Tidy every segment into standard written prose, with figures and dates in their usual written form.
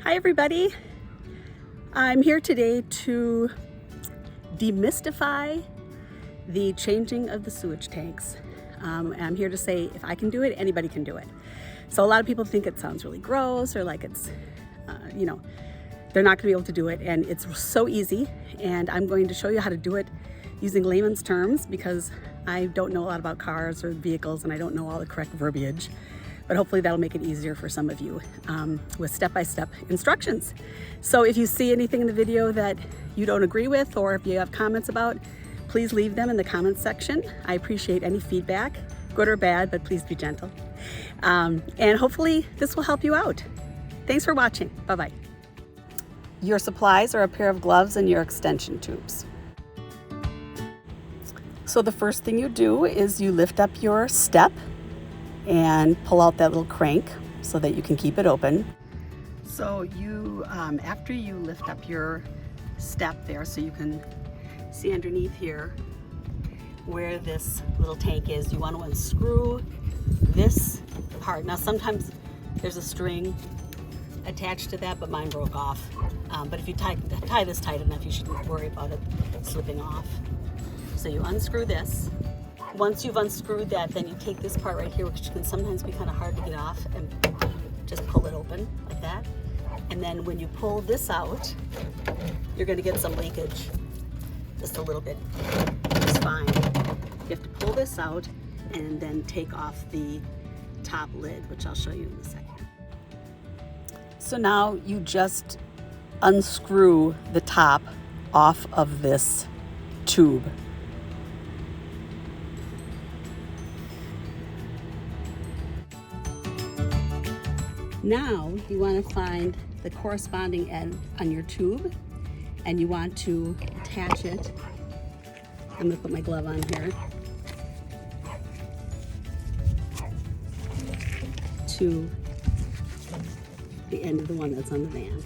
Hi everybody, I'm here today to demystify the changing of the sewage tanks. I'm here to say if I can do it, anybody can do it. So a lot of people think it sounds really gross or like it's, they're not gonna be able to do it, and it's so easy, and I'm going to show you how to do it using layman's terms because I don't know a lot about cars or vehicles and I don't know all the correct verbiage. But hopefully that'll make it easier for some of you with step-by-step instructions. So if you see anything in the video that you don't agree with or if you have comments about, please leave them in the comments section. I appreciate any feedback, good or bad, but please be gentle. And hopefully this will help you out. Thanks for watching. Bye-bye. Your supplies are a pair of gloves and your extension tubes. So the first thing you do is you lift up your step and pull out that little crank so that you can keep it open. So you, after you lift up your step there, so you can see underneath here where this little tank is, you want to unscrew this part. Now sometimes there's a string attached to that, but mine broke off. But if you tie this tight enough, you shouldn't worry about it slipping off. So you unscrew this. Once you've unscrewed that, then you take this part right here, which can sometimes be kind of hard to get off, and just pull it open like that. And then when you pull this out, you're going to get some leakage, just a little bit. It's fine. You have to pull this out and then take off the top lid, which I'll show you in a second. So now you just unscrew the top off of this tube. Now you want to find the corresponding end on your tube and you want to attach it. I'm going to put my glove on here to the end of the one that's on the van.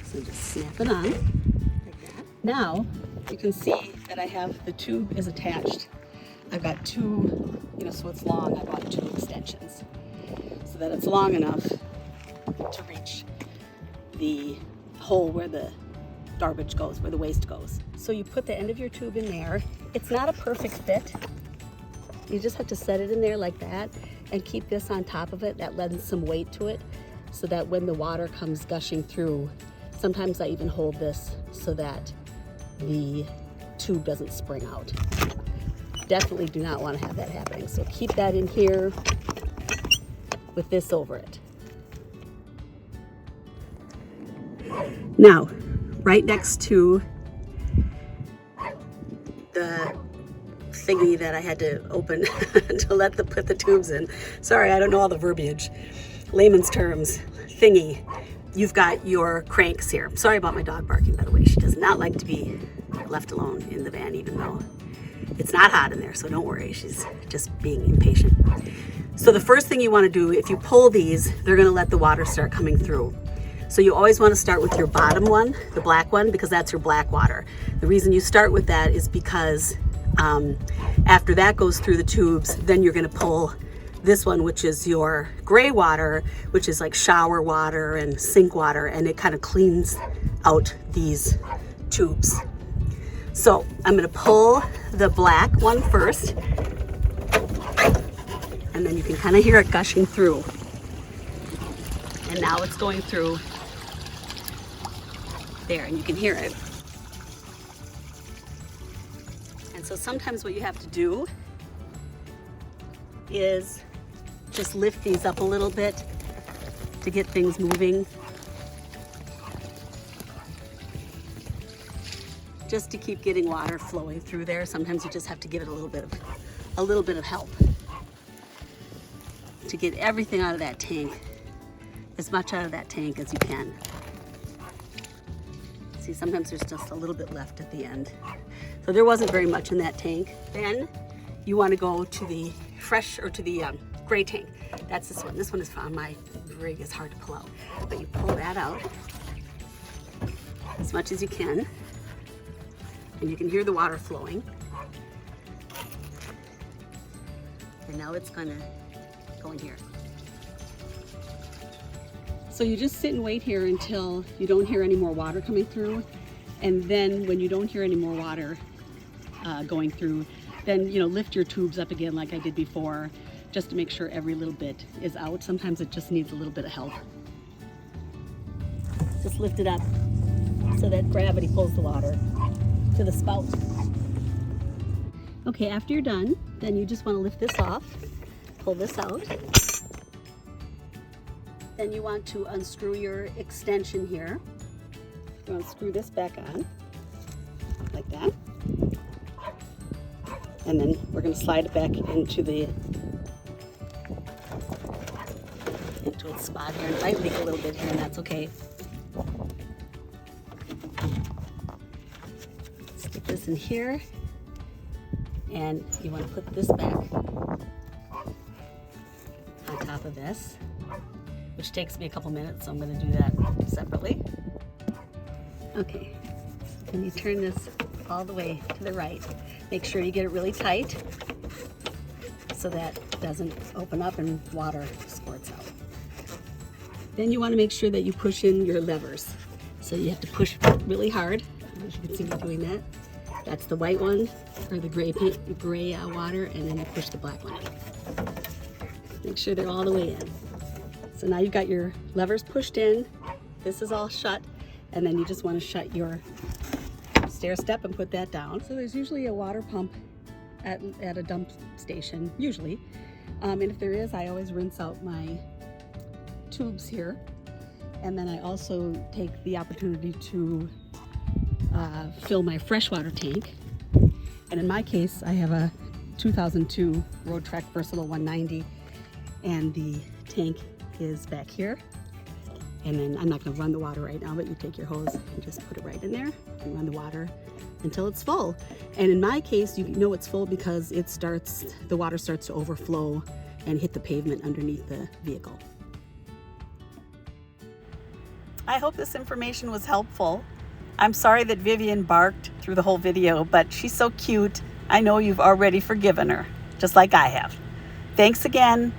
So just snap it on like that. Now you can see that I have the tube is attached. I've got two, so it's long. I bought two extensions, so that it's long enough to reach the hole where the garbage goes, where the waste goes. So you put the end of your tube in there. It's not a perfect fit. You just have to set it in there like that and keep this on top of it. That lends some weight to it so that when the water comes gushing through, sometimes I even hold this so that the tube doesn't spring out. Definitely do not want to have that happening. So keep that in here with this over it. Now, right next to the thingy that I had to open to put the tubes in. Sorry, I don't know all the verbiage. Layman's terms, thingy. You've got your cranks here. Sorry about my dog barking, by the way. She does not like to be left alone in the van, even though it's not hot in there, so don't worry. She's just being impatient. So the first thing you want to do, if you pull these, they're going to let the water start coming through. So you always want to start with your bottom one, the black one, because that's your black water. The reason you start with that is because after that goes through the tubes, then you're going to pull this one, which is your gray water, which is like shower water and sink water, and it kind of cleans out these tubes. So I'm going to pull the black one first, and then you can kind of hear it gushing through. And now it's going through there, and you can hear it. And so sometimes what you have to do is just lift these up a little bit to get things moving. Just to keep getting water flowing through there. Sometimes you just have to give it a little bit of help to get everything out of that tank, as much out of that tank as you can. See, sometimes there's just a little bit left at the end. So there wasn't very much in that tank. Then you want to go to the gray tank. That's this one. This one is on my rig, is hard to pull out. But you pull that out as much as you can. And you can hear the water flowing. And now it's gonna go in here. So you just sit and wait here until you don't hear any more water coming through. And then when you don't hear any more water going through, then lift your tubes up again like I did before, just to make sure every little bit is out. Sometimes it just needs a little bit of help. Just lift it up so that gravity pulls the water to the spout. Okay, after you're done, then you just want to lift this off, pull this out. Then you want to unscrew your extension here. You want to screw this back on, like that. And then we're going to slide it back into its spot here. It might leak a little bit here, and that's okay. Stick this in here, and you want to put this back on top of this, which takes me a couple minutes, so I'm going to do that separately. Okay, and you turn this all the way to the right. Make sure you get it really tight so that it doesn't open up and water squirts out. Then you want to make sure that you push in your levers. So you have to push really hard. As you can see me doing that. That's the white one, or the gray water, and then you push the black one in. Make sure they're all the way in. So now you've got your levers pushed in. This is all shut, and then you just want to shut your stair step and put that down. So there's usually a water pump at a dump station, usually. And if there is, I always rinse out my tubes here. And then I also take the opportunity to fill my freshwater tank. And in my case, I have a 2002 Roadtrek Versatile 190, and the tank is back here. And then I'm not going to run the water right now, but you take your hose and just put it right in there and run the water until it's full. And in my case, you know it's full because the water starts to overflow and hit the pavement underneath the vehicle. I hope this information was helpful. I'm sorry that Vivian barked through the whole video, but she's so cute. I know you've already forgiven her, just like I have. Thanks again.